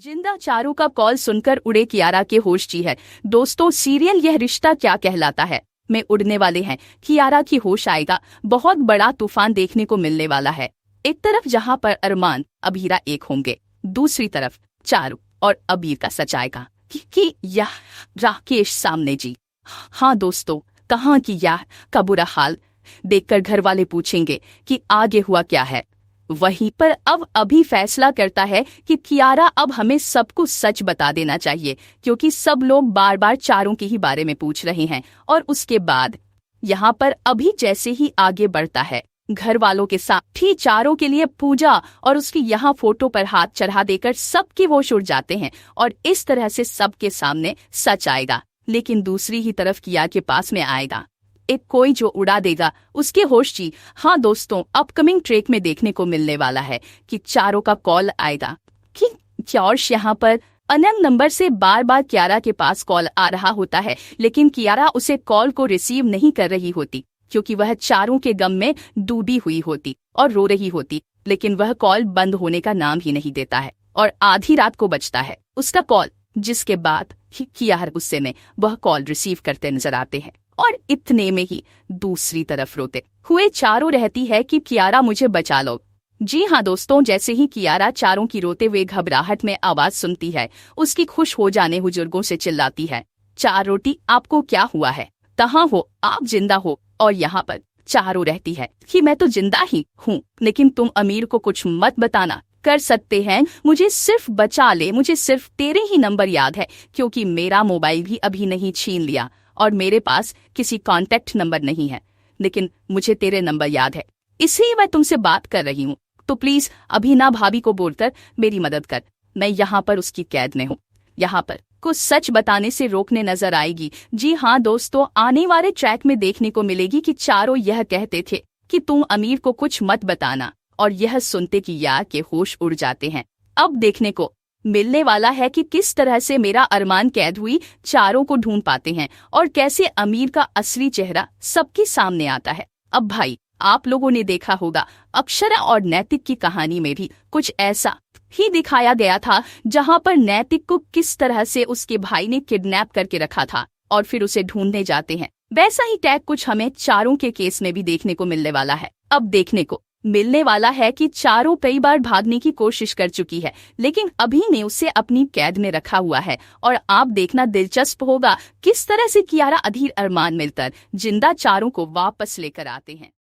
जिंदा चारों का कॉल सुनकर उड़े कियारा के होश जी है। दोस्तों, सीरियल यह रिश्ता क्या कहलाता है में उड़ने वाले हैं। कियारा की होश आएगा, बहुत बड़ा तूफान देखने को मिलने वाला है। एक तरफ जहां पर अरमान अबीरा एक होंगे, दूसरी तरफ चारू और अबीर का सच आएगा कि यह राकेश सामने जी। हाँ दोस्तों, कहाँ की यह का बुरा हाल देखकर घर वाले पूछेंगे कि आगे हुआ क्या है। वहीं पर अब अभी फैसला करता है कि कियारा अब हमें सबको सच बता देना चाहिए, क्योंकि सब लोग बार बार चारों के ही बारे में पूछ रहे हैं। और उसके बाद यहाँ पर अभी जैसे ही आगे बढ़ता है, घर वालों के साथ ही चारों के लिए पूजा और उसकी यहाँ फोटो पर हाथ चढ़ा देकर सबके होश उड़ जाते हैं और इस तरह से सबके सामने सच आएगा। लेकिन दूसरी ही तरफ किया के पास में आएगा एक कोई जो उड़ा देगा उसके होश जी। हाँ दोस्तों, अपकमिंग ट्रैक में देखने को मिलने वाला है कि चारों का कॉल आएगा कि क्योर्श यहाँ पर अनंग नंबर से बार बार कियारा के पास कॉल आ रहा होता है, लेकिन कियारा उसे कॉल को रिसीव नहीं कर रही होती क्योंकि वह चारों के गम में डूबी हुई होती और रो रही होती। लेकिन वह कॉल बंद होने का नाम ही नहीं देता है और आधी रात को बजता है उसका कॉल, जिसके बाद कियारा गुस्से में वह कॉल रिसीव करते नजर आते हैं। और इतने में ही दूसरी तरफ रोते हुए चारों रहती है कि कियारा मुझे बचा लो। जी हाँ दोस्तों, जैसे ही कियारा चारों की रोते हुए घबराहट में आवाज सुनती है, उसकी खुश हो जाने बुजुर्गों से चिल्लाती है, चार रोटी आपको क्या हुआ है, कहाँ हो आप, जिंदा हो। और यहाँ पर चारों रहती है कि मैं तो जिंदा ही हूँ, लेकिन तुम अमीर को कुछ मत बताना, कर सकते हैं मुझे सिर्फ बचा ले, मुझे सिर्फ तेरे ही नंबर याद है क्योंकि मेरा मोबाइल भी अभी नहीं छीन लिया और मेरे पास किसी कांटेक्ट नंबर नहीं है, लेकिन मुझे तेरे नंबर याद है, इसलिए मैं तुमसे बात कर रही हूँ। तो प्लीज अभी ना भाभी को बोलकर मेरी मदद कर, मैं यहाँ पर उसकी कैद में हूँ। यहाँ पर कुछ सच बताने से रोकने नजर आएगी। जी हाँ दोस्तों, आने वाले ट्रैक में देखने को मिलेगी कि चारों यह कहते थे कि तुम अमीर को कुछ मत बताना, और यह सुनते कि यार के होश उड़ जाते हैं। अब देखने को मिलने वाला है कि किस तरह से मेरा अरमान कैद हुई चारों को ढूंढ पाते हैं और कैसे अमीर का असली चेहरा सबके सामने आता है। अब भाई, आप लोगों ने देखा होगा अक्षरा और नैतिक की कहानी में भी कुछ ऐसा ही दिखाया गया था, जहां पर नैतिक को किस तरह से उसके भाई ने किडनैप करके रखा था और फिर उसे ढूंढने जाते हैं। वैसा ही टैग कुछ हमें चारों के केस में भी देखने को मिलने वाला है। अब देखने को मिलने वाला है कि चारों कई बार भागने की कोशिश कर चुकी है, लेकिन अभी ने उसे अपनी कैद में रखा हुआ है। और आप देखना दिलचस्प होगा किस तरह से कियारा अधीर अरमान मिलकर जिंदा चारों को वापस लेकर आते हैं।